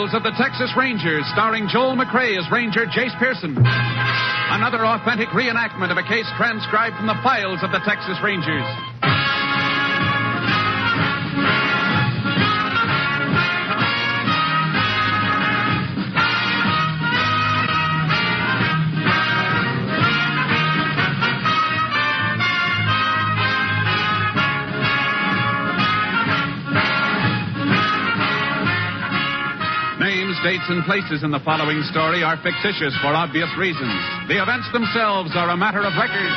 Files of the Texas Rangers, starring Joel McRae as Ranger Jace Pearson. Another authentic reenactment of a case transcribed from the files of the Texas Rangers. Names, dates, and places in the following story are fictitious for obvious reasons. The events themselves are a matter of record.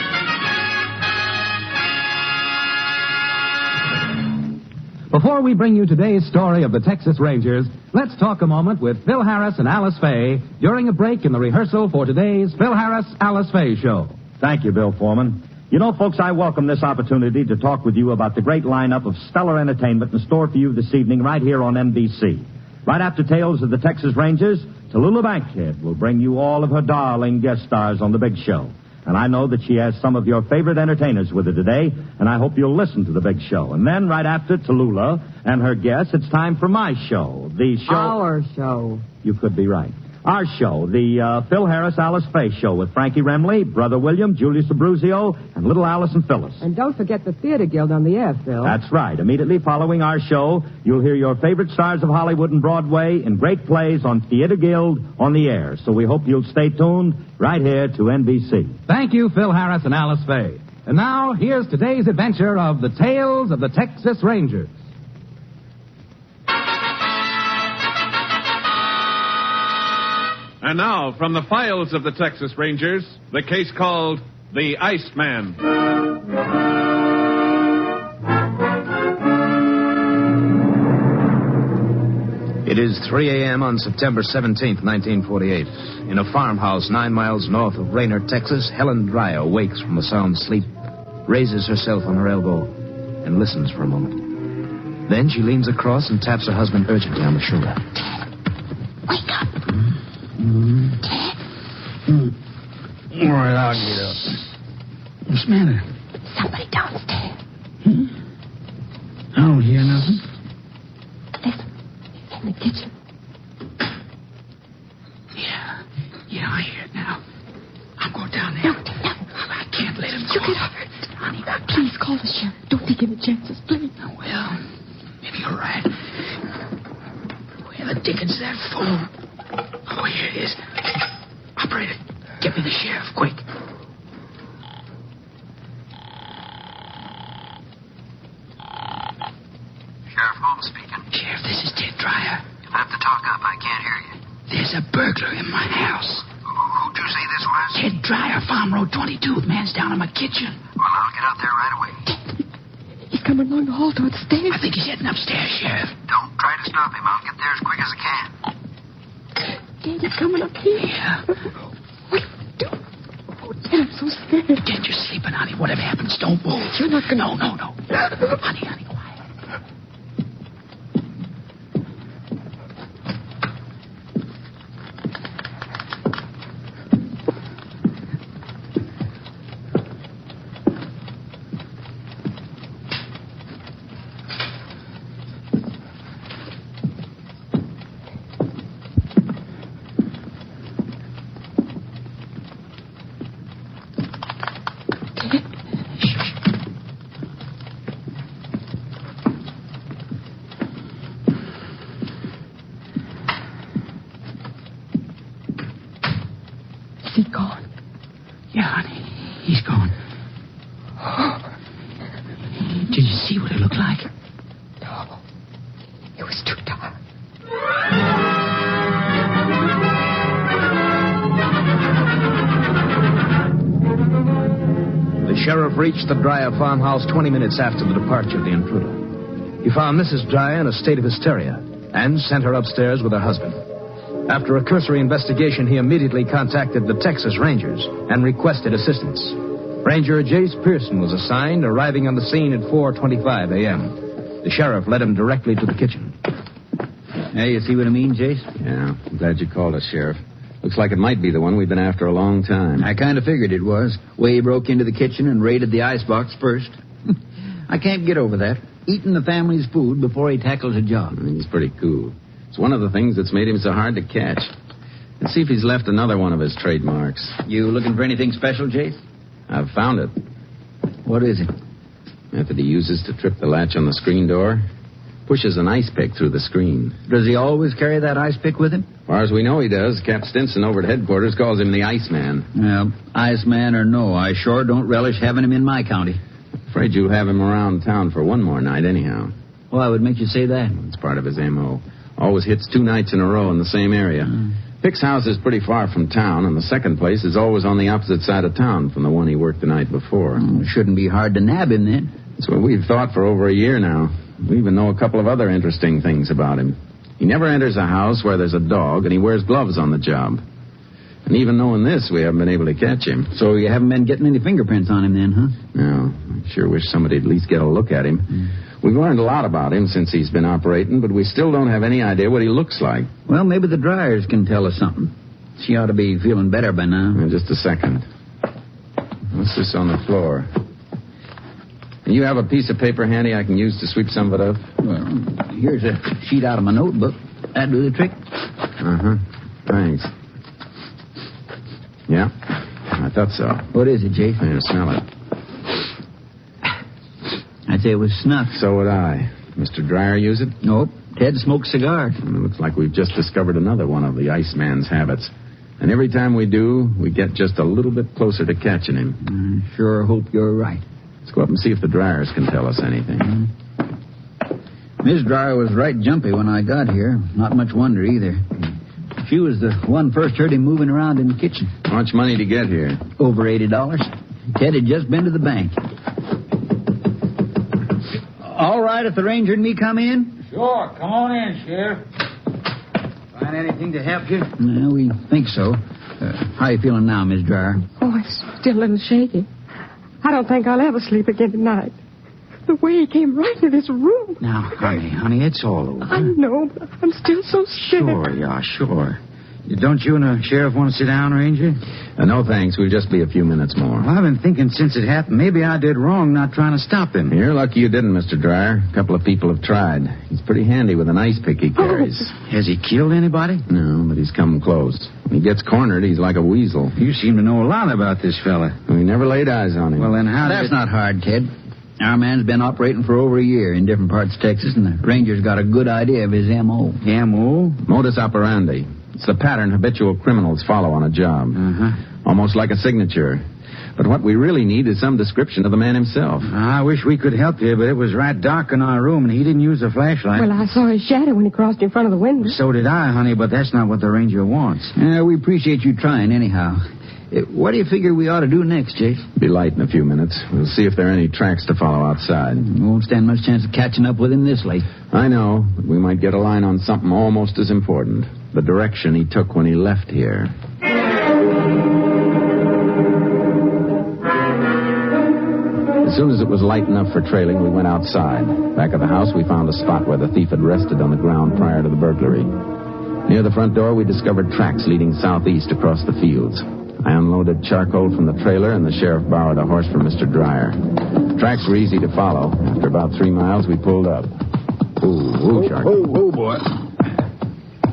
Before we bring you today's story of the Texas Rangers, let's talk a moment with Phil Harris and Alice Faye during a break in the rehearsal for today's Phil Harris-Alice Faye show. Thank you, Bill Foreman. You know, folks, I welcome this opportunity to talk with you about the great lineup of stellar entertainment in store for you this evening right here on NBC. Right after Tales of the Texas Rangers, Tallulah Bankhead will bring you all of her darling guest stars on the big show. And I know that she has some of your favorite entertainers with her today, and I hope you'll listen to the big show. And then, right after Tallulah and her guests, it's time for my show. The show... Our show. You could be right. Our show, the Phil Harris-Alice Faye show with Frankie Remley, Brother William, Julius Abruzio, and little Alice and Phyllis. And don't forget the Theater Guild on the air, Phil. That's right. Immediately following our show, you'll hear your favorite stars of Hollywood and Broadway in great plays on Theater Guild on the air. So we hope you'll stay tuned right here to NBC. Thank you, Phil Harris and Alice Faye. And now, here's today's adventure of the Tales of the Texas Rangers. And now, from the files of the Texas Rangers, the case called The Iceman. It is 3 a.m. on September 17th, 1948. In a farmhouse 9 miles north of Raynor, Texas, Helen Dreyer wakes from a sound sleep, raises herself on her elbow, and listens for a moment. Then she leans across and taps her husband urgently on the shoulder. Wake up. All right, I'll get up. What's the matter? Somebody downstairs. I don't hear nothing. Listen, he's in the kitchen. Yeah, I hear it now. I'm going down there. No. I can't let him go. You get hurt. Honey, please call the sheriff. Don't take any chances, please. Oh, well, maybe you're right. Where the dickens is that phone? Oh, here it is. Operator, get me the sheriff, quick. Sheriff Holmes speaking. Sheriff, this is Ted Dreyer. You'll have to talk up. I can't hear you. There's a burglar in my house. Who'd you say this was? Ted Dreyer, Farm Road 22. The man's down in my kitchen. Well, I'll get out there right away. He's coming along the hall toward the stairs. I think he's heading upstairs, Sheriff. Don't try to stop him. I'll get there as quick as I can. Dad, he's coming up here. Yeah. What do? Oh, Dad, I'm so scared. Pretend you're sleeping, honey. Whatever happens, don't move. You're not gonna... No. Honey, quiet. Is he gone? Yeah, honey. He's gone. Did you see what it looked like? No. It was too dark. The sheriff reached the Dreyer farmhouse 20 minutes after the departure of the intruder. He found Mrs. Dreyer in a state of hysteria and sent her upstairs with her husband. After a cursory investigation, he immediately contacted the Texas Rangers and requested assistance. Ranger Jace Pearson was assigned, arriving on the scene at 4:25 a.m. The sheriff led him directly to the kitchen. Hey, you see what I mean, Jace? Yeah, I'm glad you called us, Sheriff. Looks like it might be the one we've been after a long time. I kind of figured it was. Way he broke into the kitchen and raided the icebox first. I can't get over that. Eating the family's food before he tackles a job. He's pretty cool. It's one of the things that's made him so hard to catch. Let's see if he's left another one of his trademarks. You looking for anything special, Jace? I've found it. What is it? Method he uses to trip the latch on the screen door. Pushes an ice pick through the screen. Does he always carry that ice pick with him? As far as we know, he does. Cap Stinson over at headquarters calls him the Iceman. Well, Iceman or no, I sure don't relish having him in my county. Afraid you'll have him around town for one more night anyhow. Why would make you say that? It's part of his M.O. Always hits 2 nights in a row in the same area. Pick's house is pretty far from town, and the second place is always on the opposite side of town from the one he worked the night before. Shouldn't be hard to nab him then. That's what we've thought for over a year now. We even know a couple of other interesting things about him. He never enters a house where there's a dog, and he wears gloves on the job. And even knowing this, we haven't been able to catch him. So you haven't been getting any fingerprints on him then, huh? No. I sure wish somebody'd at least get a look at him. We've learned a lot about him since he's been operating, but we still don't have any idea what he looks like. Well, maybe the Dryers can tell us something. She ought to be feeling better by now. Just a second. What's this on the floor? You have a piece of paper handy I can use to sweep some of it up? Well, here's a sheet out of my notebook. That'd do the trick. Thanks. Yeah, I thought so. What is it, Jake? Here, smell it. I'd say it was snuff. So would I. Mr. Dryer use it? Nope. Ted smokes cigars. It looks like we've just discovered another one of the Iceman's habits. And every time we do, we get just a little bit closer to catching him. I sure hope you're right. Let's go up and see if the Dryers can tell us anything. Miss Dryer was right jumpy when I got here. Not much wonder either. She was the one first heard him moving around in the kitchen. How much money to get here? Over $80. Ted had just been to the bank. All right, if the ranger and me come in? Sure, come on in, Sheriff. Find anything to help you? Well, we think so. How you feeling now, Miss Dryer? Oh, I'm still a little shaky. I don't think I'll ever sleep again tonight. The way he came right into this room. Now, honey, it's all over. I know, but I'm still so scared. Sure. Don't you and the sheriff want to sit down, Ranger? No, thanks. We'll just be a few minutes more. Well, I've been thinking since it happened, maybe I did wrong not trying to stop him. You're lucky you didn't, Mr. Dryer. A couple of people have tried. He's pretty handy with an ice pick he carries. Has he killed anybody? No, but he's come close. When he gets cornered, he's like a weasel. You seem to know a lot about this fella. We never laid eyes on him. Well, then how That's not hard, Ted. Our man's been operating for over a year in different parts of Texas, and the ranger's got a good idea of his M.O. M.O.? Modus operandi. It's the pattern habitual criminals follow on a job. Almost like a signature. But what we really need is some description of the man himself. I wish we could help you, but it was right dark in our room, and he didn't use a flashlight. Well, I saw his shadow when he crossed in front of the window. So did I, honey, but that's not what the ranger wants. We appreciate you trying anyhow. What do you figure we ought to do next, Jake? Be light in a few minutes. We'll see if there are any tracks to follow outside. We won't stand much chance of catching up with him this late. I know, but we might get a line on something almost as important. The direction he took when he left here. As soon as it was light enough for trailing, we went outside. Back of the house, we found a spot where the thief had rested on the ground prior to the burglary. Near the front door, we discovered tracks leading southeast across the fields. I unloaded charcoal from the trailer, and the sheriff borrowed a horse from Mr. Dryer. Tracks were easy to follow. After about 3 miles, we pulled up. Ooh, charcoal. Oh, boy.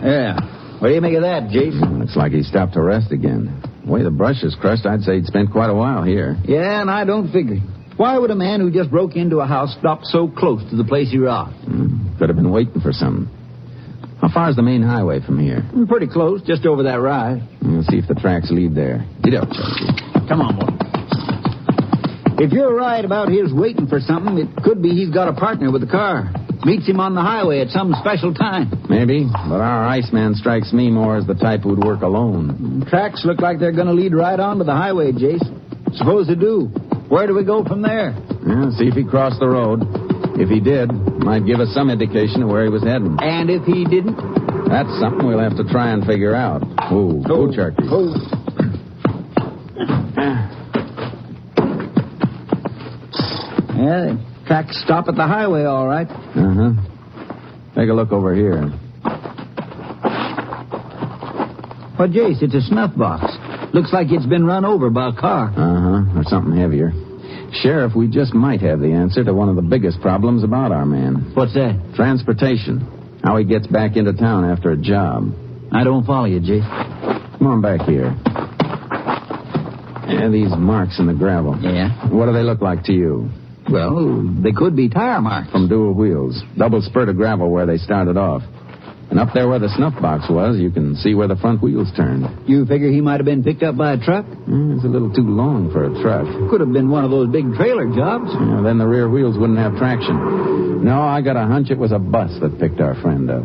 Yeah. What do you make of that, Jason? Looks like he stopped to rest again. The way the brush is crushed, I'd say he'd spent quite a while here. Yeah, and I don't figure. Why would a man who just broke into a house stop so close to the place he robbed? Could have been waiting for something. How far is the main highway from here? Pretty close, just over that rise. We'll see if the tracks lead there. Get up, Chunky. Come on, boy. If you're right about his waiting for something, it could be he's got a partner with the car. Meets him on the highway at some special time. Maybe, but our Iceman strikes me more as the type who'd work alone. Tracks look like they're going to lead right onto the highway, Jace. Suppose they do. Where do we go from there? See if he crossed the road. If he did, might give us some indication of where he was heading. And if he didn't? That's something we'll have to try and figure out. Ooh, Cherokee. Yeah, the tracks stop at the highway, all right. Take a look over here. Well, Jace, it's a snuff box. Looks like it's been run over by a car. Or something heavier. Sheriff, we just might have the answer to one of the biggest problems about our man. What's that? Transportation. How he gets back into town after a job. I don't follow you, Jace. Come on back here. Yeah, these marks in the gravel. Yeah? What do they look like to you? Well, they could be tire marks. From dual wheels. Double spurt of gravel where they started off. And up there where the snuff box was, you can see where the front wheels turned. You figure he might have been picked up by a truck? It's a little too long for a truck. Could have been one of those big trailer jobs. Yeah, then the rear wheels wouldn't have traction. No, I got a hunch it was a bus that picked our friend up.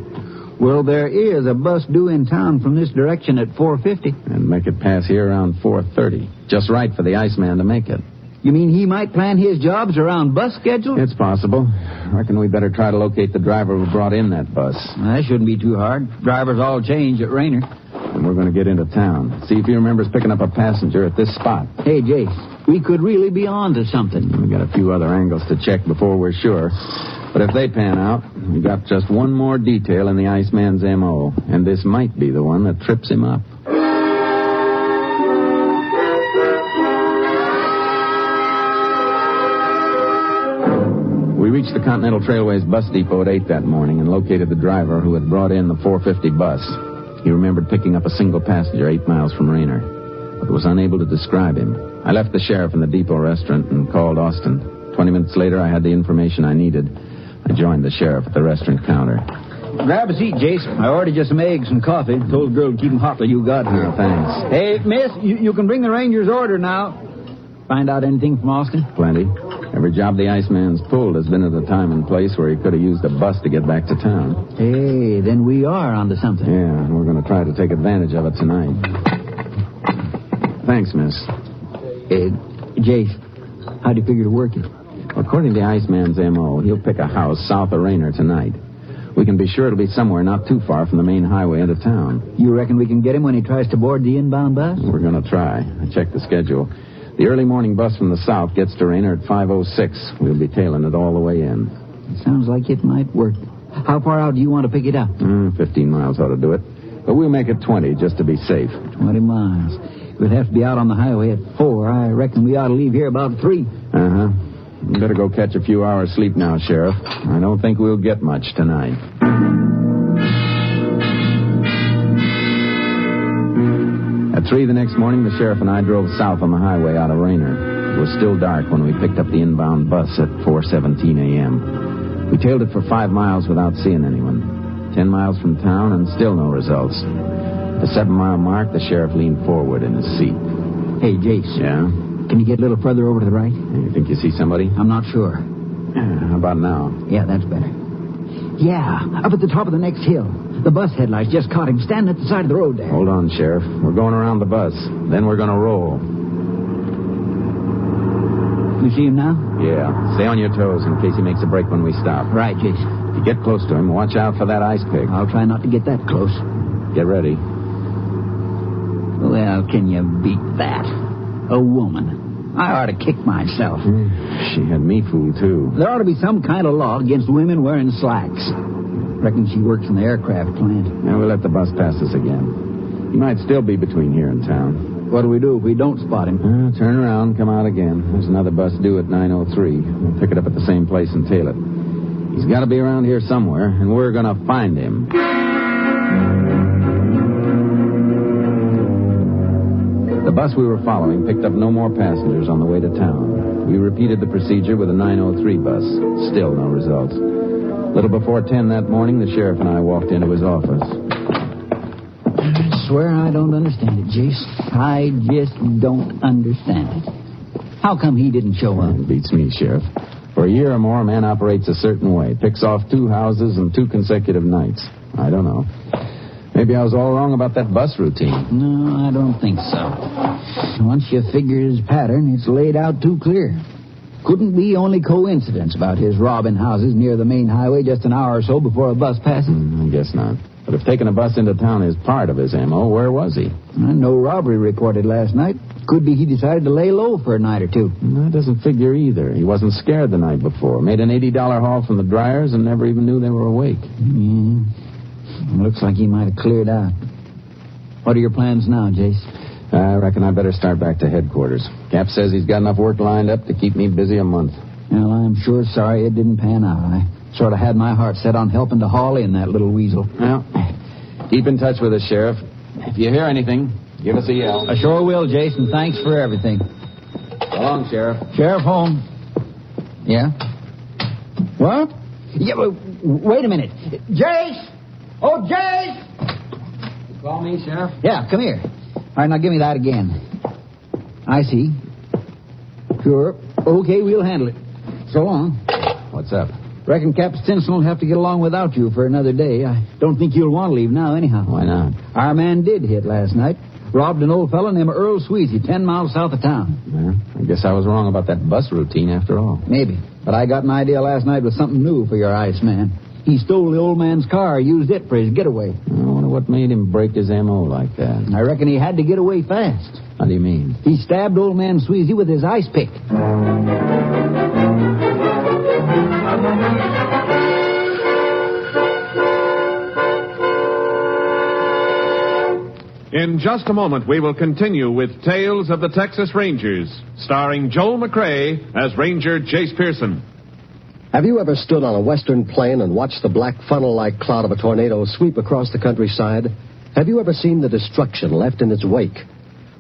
Well, there is a bus due in town from this direction at 4:50. And make it pass here around 4:30. Just right for the Iceman to make it. You mean he might plan his jobs around bus schedules? It's possible. I reckon we better try to locate the driver who brought in that bus. That shouldn't be too hard. Drivers all change at Rainer. And we're going to get into town. See if he remembers picking up a passenger at this spot. Hey, Jace, we could really be on to something. We got a few other angles to check before we're sure. But if they pan out, we got just one more detail in the Iceman's M.O., and this might be the one that trips him up. We reached the Continental Trailways bus depot at 8 that morning and located the driver who had brought in the 4:50 bus. He remembered picking up a single passenger 8 miles from Rainer, but was unable to describe him. I left the sheriff in the depot restaurant and called Austin. 20 minutes later, I had the information I needed. I joined the sheriff at the restaurant counter. Grab a seat, Jace. I ordered you some eggs and coffee. Told the girl to keep them hot till you got here. Oh, thanks. Hey, miss, you can bring the Ranger's order now. Find out anything from Austin? Plenty. Every job the Iceman's pulled has been at a time and place where he could have used a bus to get back to town. Hey, then we are onto something. Yeah, and we're going to try to take advantage of it tonight. Thanks, miss. Jace, how do you figure to work it? According to Iceman's M.O., he'll pick a house south of Rainer tonight. We can be sure it'll be somewhere not too far from the main highway into town. You reckon we can get him when he tries to board the inbound bus? We're going to try. I checked the schedule. The early morning bus from the south gets to Rainer at 5:06. We'll be tailing it all the way in. It sounds like it might work. How far out do you want to pick it up? 15 miles ought to do it. But we'll make it 20 just to be safe. 20 miles. We'll have to be out on the highway at 4. I reckon we ought to leave here about 3. Uh-huh. You better go catch a few hours sleep now, Sheriff. I don't think we'll get much tonight. At 3 the next morning, the sheriff and I drove south on the highway out of Rainer. It was still dark when we picked up the inbound bus at 4:17 a.m. We tailed it for 5 miles without seeing anyone. 10 miles from town and still no results. At the 7-mile mark, the sheriff leaned forward in his seat. Hey, Jace. Yeah? Can you get a little further over to the right? You think you see somebody? I'm not sure. How about now? Yeah, that's better. Yeah, up at the top of the next hill. The bus headlights just caught him standing at the side of the road there. Hold on, Sheriff. We're going around the bus. Then we're going to roll. You see him now? Yeah. Stay on your toes in case he makes a break when we stop. Right, Jace. If you get close to him, watch out for that ice pick. I'll try not to get that close. Get ready. Well, can you beat that? A woman. I ought to kick myself. She had me fooled, too. There ought to be some kind of law against women wearing slacks. Reckon she works in the aircraft plant. Now we'll let the bus pass us again. He might still be between here and town. What do we do if we don't spot him? Turn around, come out again. There's another bus due at 9:03. We'll pick it up at the same place and tail it. He's got to be around here somewhere, and we're going to find him. The bus we were following picked up no more passengers on the way to town. We repeated the procedure with a 9:03 bus. Still no results. A little before 10 that morning, the sheriff and I walked into his office. I swear I don't understand it, Jace. I just don't understand it. How come he didn't show up? It beats me, Sheriff. For a year or more, a man operates a certain way. Picks off 2 houses and 2 consecutive nights. I don't know. Maybe I was all wrong about that bus routine. No, I don't think so. Once you figure his pattern, it's laid out too clear. Couldn't be only coincidence about his robbing houses near the main highway just an hour or so before a bus passes. I guess not. But if taking a bus into town is part of his M.O., where was he? No robbery reported last night. Could be he decided to lay low for a night or 2. That doesn't figure either. He wasn't scared the night before. Made an $80 haul from the dryers and never even knew they were awake. Yeah. Looks like he might have cleared out. What are your plans now, Jace? I reckon I better start back to headquarters. Cap says he's got enough work lined up to keep me busy a month. Well, I'm sure sorry it didn't pan out. I Sort of had my heart set on helping to haul in that little weasel. Well, keep in touch with us, Sheriff. If you hear anything, give us a yell. I sure will, Jason. Thanks for everything. So long, Sheriff. Sheriff home. Yeah? What? Yeah, wait a minute. Jace! Oh, Jace! You call me, Sheriff? Yeah, come here. All right, now give me that again. I see. Sure. Okay, we'll handle it. So long. What's up? Reckon Cap Stinson will have to get along without you for another day. I don't think you'll want to leave now, anyhow. Why not? Our man did hit last night. Robbed an old fellow named Earl Sweezy, 10 miles south of town. Well, I guess I was wrong about that bus routine after all. Maybe. But I got an idea last night with something new for your ice man. He stole the old man's car, used it for his getaway. I wonder what made him break his M.O. like that. I reckon he had to get away fast. How do you mean? He stabbed old man Sweezy with his ice pick. In just a moment, we will continue with Tales of the Texas Rangers, starring Joel McCrea as Ranger Jace Pearson. Have you ever stood on a western plain and watched the black funnel-like cloud of a tornado sweep across the countryside? Have you ever seen the destruction left in its wake?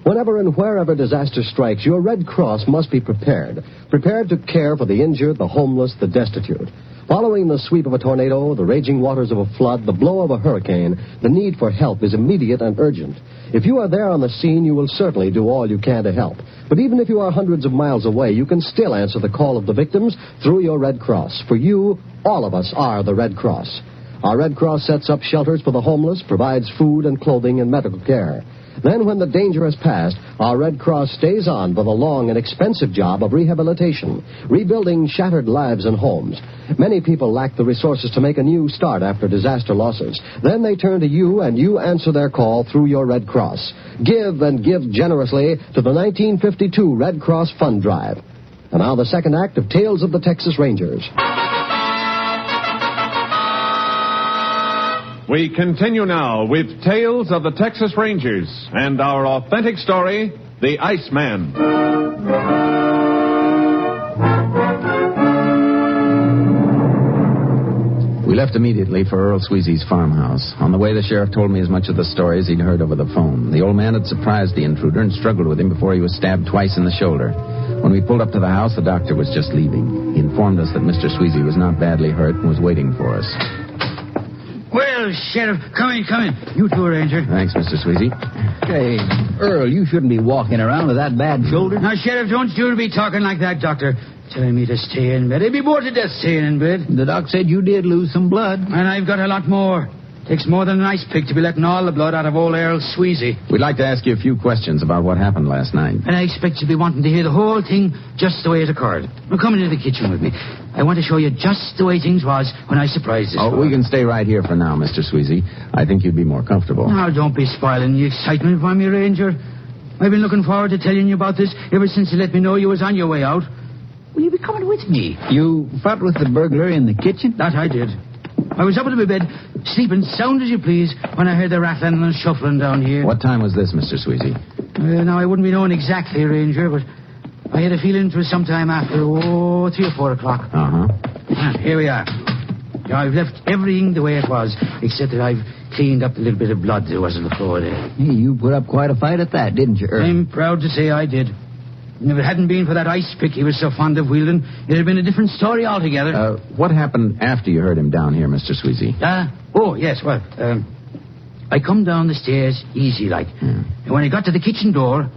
Whenever and wherever disaster strikes, your Red Cross must be prepared to care for the injured, the homeless, the destitute. Following the sweep of a tornado, the raging waters of a flood, the blow of a hurricane, the need for help is immediate and urgent. If you are there on the scene, you will certainly do all you can to help. But even if you are hundreds of miles away, you can still answer the call of the victims through your Red Cross. For you, all of us are the Red Cross. Our Red Cross sets up shelters for the homeless, provides food and clothing and medical care. Then, when the danger has passed, our Red Cross stays on for the long and expensive job of rehabilitation, rebuilding shattered lives and homes. Many people lack the resources to make a new start after disaster losses. Then they turn to you, and you answer their call through your Red Cross. Give and give generously to the 1952 Red Cross Fund Drive. And now the second act of Tales of the Texas Rangers. We continue now with Tales of the Texas Rangers and our authentic story, The Iceman. We left immediately for Earl Sweezy's farmhouse. On the way, the sheriff told me as much of the story as he'd heard over the phone. The old man had surprised the intruder and struggled with him before he was stabbed twice in the shoulder. When we pulled up to the house, the doctor was just leaving. He informed us that Mr. Sweezy was not badly hurt and was waiting for us. Well, Sheriff, come in. You too, Ranger. Thanks, Mr. Sweezy. Hey, Earl, you shouldn't be walking around with that bad shoulder. Now, Sheriff, don't you be talking like that, Doctor. Telling me to stay in bed. I'd be bored to death staying in bed. The doc said you did lose some blood. And I've got a lot more. Takes more than an ice pick to be letting all the blood out of old Earl Sweezy. We'd like to ask you a few questions about what happened last night. And I expect you'll be wanting to hear the whole thing just the way it occurred. Now, come into the kitchen with me. I want to show you just the way things was when I surprised this we can stay right here for now, Mr. Sweezy. I think you'd be more comfortable. Now, don't be spoiling the excitement for me, Ranger. I've been looking forward to telling you about this ever since you let me know you was on your way out. Will you be coming with me? You fought with the burglar in the kitchen? That I did. I was up in my bed, sleeping sound as you please, when I heard the rattling and shuffling down here. What time was this, Mr. Sweezy? Now, I wouldn't be knowing exactly, Ranger, but I had a feeling it was sometime after, 3 or 4 o'clock. Here we are. Now, I've left everything the way it was, except that I've cleaned up the little bit of blood there was on the floor there. Hey, you put up quite a fight at that, didn't you, Earl? I'm proud to say I did. And if it hadn't been for that ice pick he was so fond of wielding, it'd have been a different story altogether. What happened after you heard him down here, Mr. Sweezy? Yes, well, I come down the stairs easy like. And when I got to the kitchen door,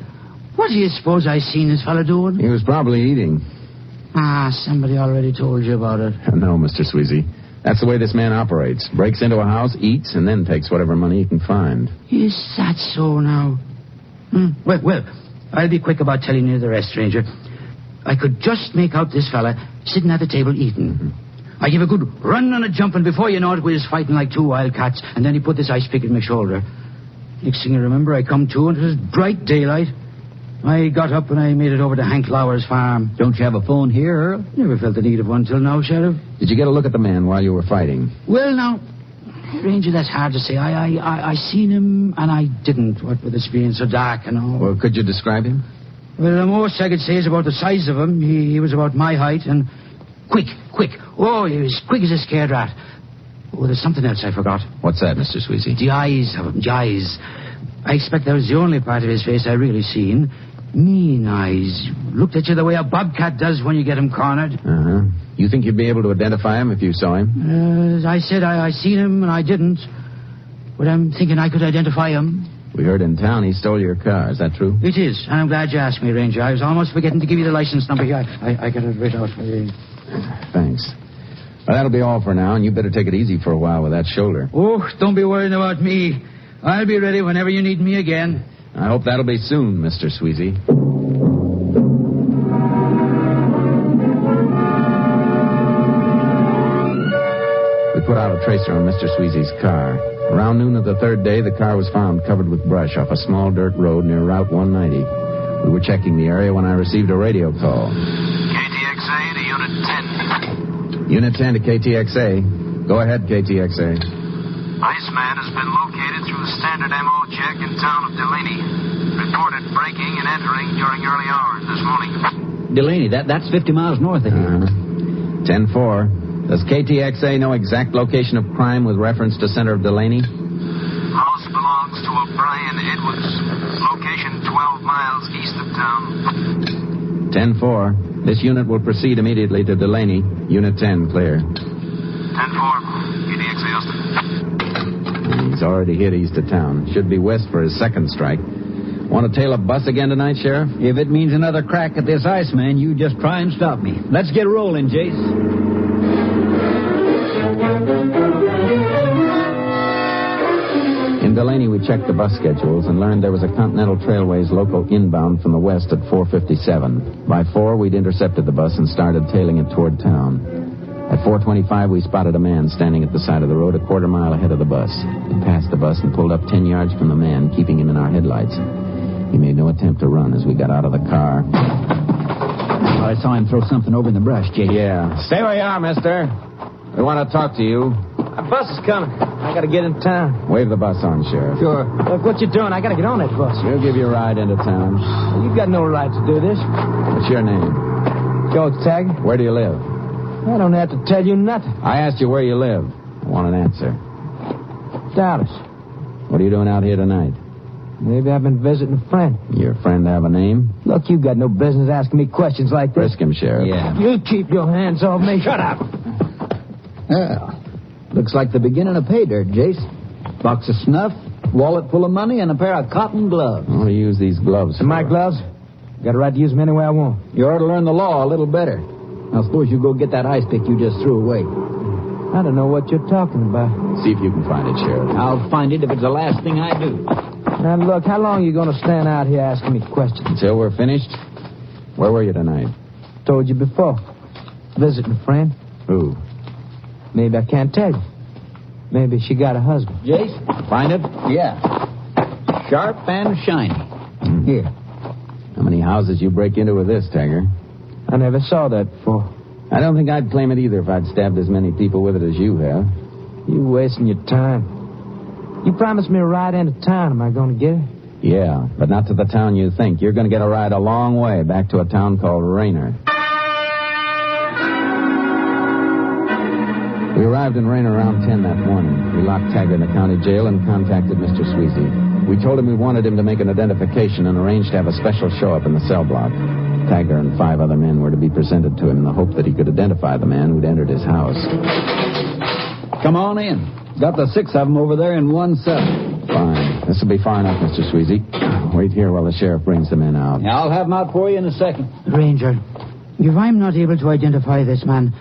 what do you suppose I seen this fella doing? He was probably eating. Somebody already told you about it. No, Mr. Sweezy. That's the way this man operates. Breaks into a house, eats, and then takes whatever money he can find. Is that so now? Well, I'll be quick about telling you the rest, Ranger. I could just make out this fella sitting at the table eating. I give a good run and a jump, and before you know it, we was fighting like two wild cats, and then he put this ice pick in my shoulder. Next thing I remember, I come to, and it was bright daylight. I got up and I made it over to Hank Lauer's farm. Don't you have a phone here, Earl? Never felt the need of one till now, Sheriff. Did you get a look at the man while you were fighting? Well, now, Ranger, that's hard to say. I seen him and I didn't, what with it being so dark and all. Well, could you describe him? Well, the most I could say is about the size of him. He was about my height, and Quick. Oh, he was quick as a scared rat. Oh, there's something else I forgot. What's that, Mr. Sweezy? The eyes of him, the eyes. I expect that was the only part of his face I really seen. Mean eyes. Looked at you the way a bobcat does when you get him cornered. Uh-huh. You think you'd be able to identify him if you saw him? As I said, I seen him and I didn't. But I'm thinking I could identify him. We heard in town he stole your car. Is that true? It is, and I'm glad you asked me, Ranger. I was almost forgetting to give you the license number here. I got it right out for you. Thanks. Well, that'll be all for now, and you better take it easy for a while with that shoulder. Oh, don't be worrying about me. I'll be ready whenever you need me again. I hope that'll be soon, Mr. Sweezy. We put out a tracer on Mr. Sweezy's car. Around noon of the third day, the car was found covered with brush off a small dirt road near Route 190. We were checking the area when I received a radio call. KTXA to Unit 10. Unit 10 to KTXA. Go ahead, KTXA. Iceman has been located through the standard MO check in town of Delaney. Reported breaking and entering during early hours this morning. Delaney, that's 50 miles north of here. 10-4. Does KTXA know exact location of crime with reference to center of Delaney? House belongs to a Brian Edwards. Location 12 miles east of town. 10-4. This unit will proceed immediately to Delaney. Unit 10, clear. 10-4. KTXA Austin. He's already hit east of town. Should be west for his second strike. Want to tail a bus again tonight, Sheriff? If it means another crack at this Iceman, you just try and stop me. Let's get rolling, Jace. In Delaney, we checked the bus schedules and learned there was a Continental Trailways local inbound from the west at 4:57. By 4, we'd intercepted the bus and started tailing it toward town. At 4:25, we spotted a man standing at the side of the road a quarter mile ahead of the bus. We passed the bus and pulled up 10 yards from the man, keeping him in our headlights. He made no attempt to run as we got out of the car. I saw him throw something over in the brush, Jake. Yeah. Stay where you are, mister. We want to talk to you. A bus is coming. I got to get in town. Wave the bus on, Sheriff. Sure. Look, what you doing? I got to get on that bus. We'll give you a ride into town. You got no right to do this. What's your name? George Taggart. Where do you live? I don't have to tell you nothing. I asked you where you live. I want an answer. Dallas. What are you doing out here tonight? Maybe I've been visiting a friend. Your friend have a name? Look, you got no business asking me questions like this. Frisk him, Sheriff. Yeah. You keep your hands off me. Shut up. Well, looks like the beginning of pay dirt, Jace. Box of snuff, wallet full of money, and a pair of cotton gloves. I want to use these gloves. And my gloves? Got a right to use them any way I want. You ought to learn the law a little better. Now, suppose you go get that ice pick you just threw away. I don't know what you're talking about. See if you can find it, Sheriff. I'll find it if it's the last thing I do. Now, look, how long are you going to stand out here asking me questions? Until we're finished? Where were you tonight? Told you before. Visiting a friend. Who? Maybe I can't tell you. Maybe she got a husband. Jace? Find it? Yeah. Sharp and shiny. Here. How many houses you break into with this, Taggart? I never saw that before. I don't think I'd claim it either if I'd stabbed as many people with it as you have. You wasting your time. You promised me a ride into town. Am I going to get it? Yeah, but not to the town you think. You're going to get a ride a long way back to a town called Raynor. We arrived in Raynor around 10 that morning. We locked Taggart in the county jail and contacted Mr. Sweezy. We told him we wanted him to make an identification and arranged to have a special show-up in the cell block. Taggart and 5 other men were to be presented to him in the hope that he could identify the man who'd entered his house. Come on in. Got the 6 of them over there in one cell. Fine. This will be far enough, Mr. Sweezy. Wait here while the sheriff brings the men out. Yeah, I'll have them out for you in a second. Ranger, if I'm not able to identify this man,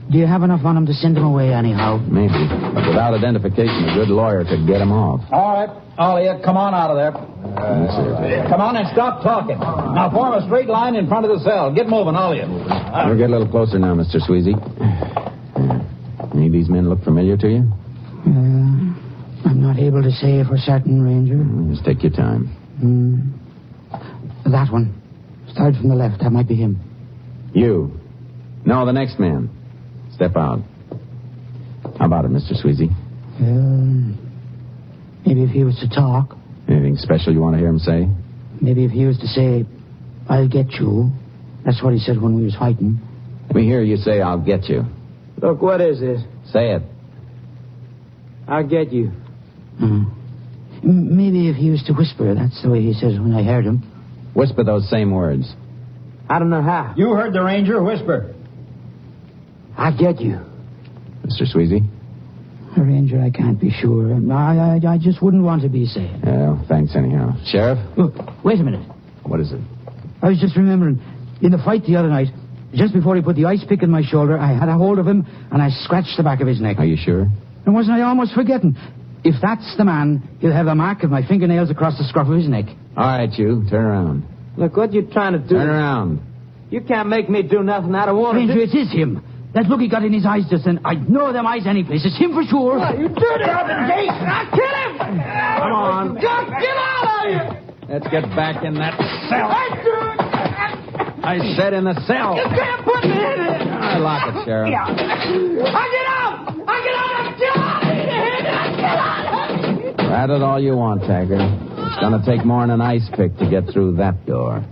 do you have enough on him to send him away anyhow? Maybe. But without identification, a good lawyer could get him off. All right. Ollie, come on out of there. Come on and stop talking. Now form a straight line in front of the cell. Get moving, all of you. We'll get a little closer now, Mr. Sweezy. Any of these men look familiar to you? I'm not able to say for certain, Ranger. Just take your time. That one. Start from the left. That might be him. You. No, the next man. Step out. How about it, Mr. Sweezy? Maybe if he was to talk. Anything special you want to hear him say? Maybe if he was to say, I'll get you. That's what he said when we was fighting. Let me hear you say, I'll get you. Look, what is this? Say it. I'll get you. Maybe if he was to whisper, that's the way he says when I heard him. Whisper those same words. I don't know how. You heard the ranger whisper. I'll get you. Mr. Sweezy? Ranger, I can't be sure. I just wouldn't want to be saying. Well, thanks anyhow. Sheriff? Look, wait a minute. What is it? I was just remembering, in the fight the other night, just before he put the ice pick in my shoulder, I had a hold of him, and I scratched the back of his neck. Are you sure? And wasn't I almost forgetting? If that's the man, he'll have the mark of my fingernails across the scruff of his neck. All right, you. Turn around. Look, what you trying to do? Turn around. You can't make me do nothing I don't want to do. Ranger, it is him. That look he got in his eyes just then, I'd know them eyes any place. It's him for sure. What, you dirty Gate! I'll kill him! Come on. Just get out of here! Let's get back in that cell. I said in the cell. You can't put me in it! I lock it, Sheriff. Yeah. I get out! Get out of here! Rat it all you want, Taggart. It's going to take more than an ice pick to get through that door.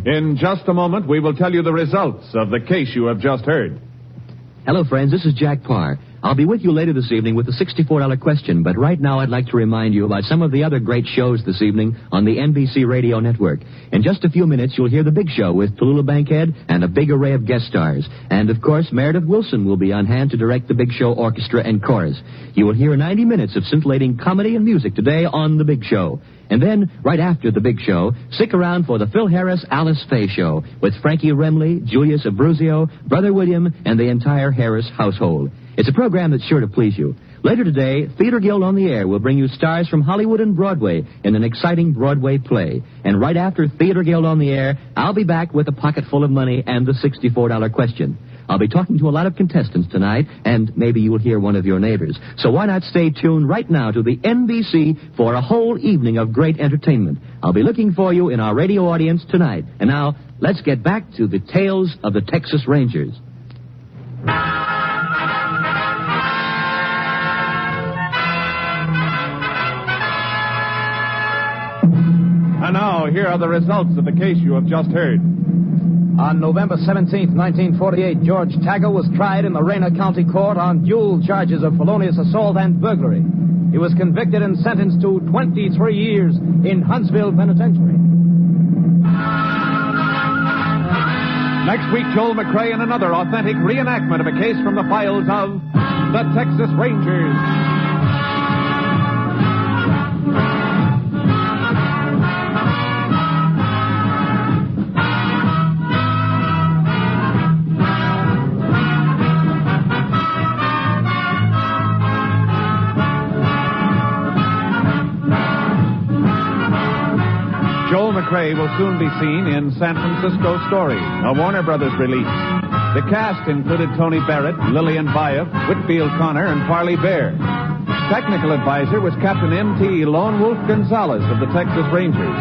In just a moment, we will tell you the results of the case you have just heard. Hello, friends. This is Jack Parr. I'll be with you later this evening with the $64 question, but right now I'd like to remind you about some of the other great shows this evening on the NBC Radio Network. In just a few minutes, you'll hear The Big Show with Tallulah Bankhead and a big array of guest stars. And, of course, Meredith Wilson will be on hand to direct The Big Show Orchestra and Chorus. You will hear 90 minutes of scintillating comedy and music today on The Big Show. And then, right after The Big Show, stick around for the Phil Harris-Alice Faye Show with Frankie Remley, Julius Abruzio, Brother William, and the entire Harris household. It's a program that's sure to please you. Later today, Theater Guild on the Air will bring you stars from Hollywood and Broadway in an exciting Broadway play. And right after Theater Guild on the Air, I'll be back with a pocket full of money and the $64 question. I'll be talking to a lot of contestants tonight, and maybe you will hear one of your neighbors. So why not stay tuned right now to the NBC for a whole evening of great entertainment. I'll be looking for you in our radio audience tonight. And now, let's get back to the tales of the Texas Rangers. And now, here are the results of the case you have just heard. On November 17th, 1948, George Taggart was tried in the Rayner County Court on dual charges of felonious assault and burglary. He was convicted and sentenced to 23 years in Huntsville Penitentiary. Next week, Joel McCrea in another authentic reenactment of a case from the files of the Texas Rangers. Joel McCrea will soon be seen in San Francisco Story, a Warner Brothers release. The cast included Tony Barrett, Lillian Bayef, Whitfield Connor, and Parley Bear. Technical advisor was Captain M.T. Lone Wolf Gonzalez of the Texas Rangers.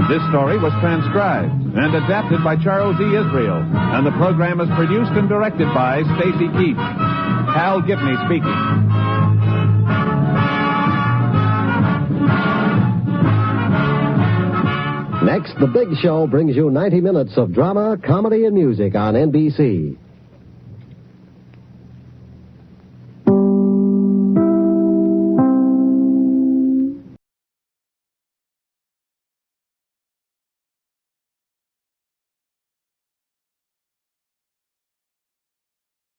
This story was transcribed and adapted by Charles E. Israel, and the program is produced and directed by Stacy Keach. Hal Gibney speaking. Next, The Big Show brings you 90 minutes of drama, comedy, and music on NBC.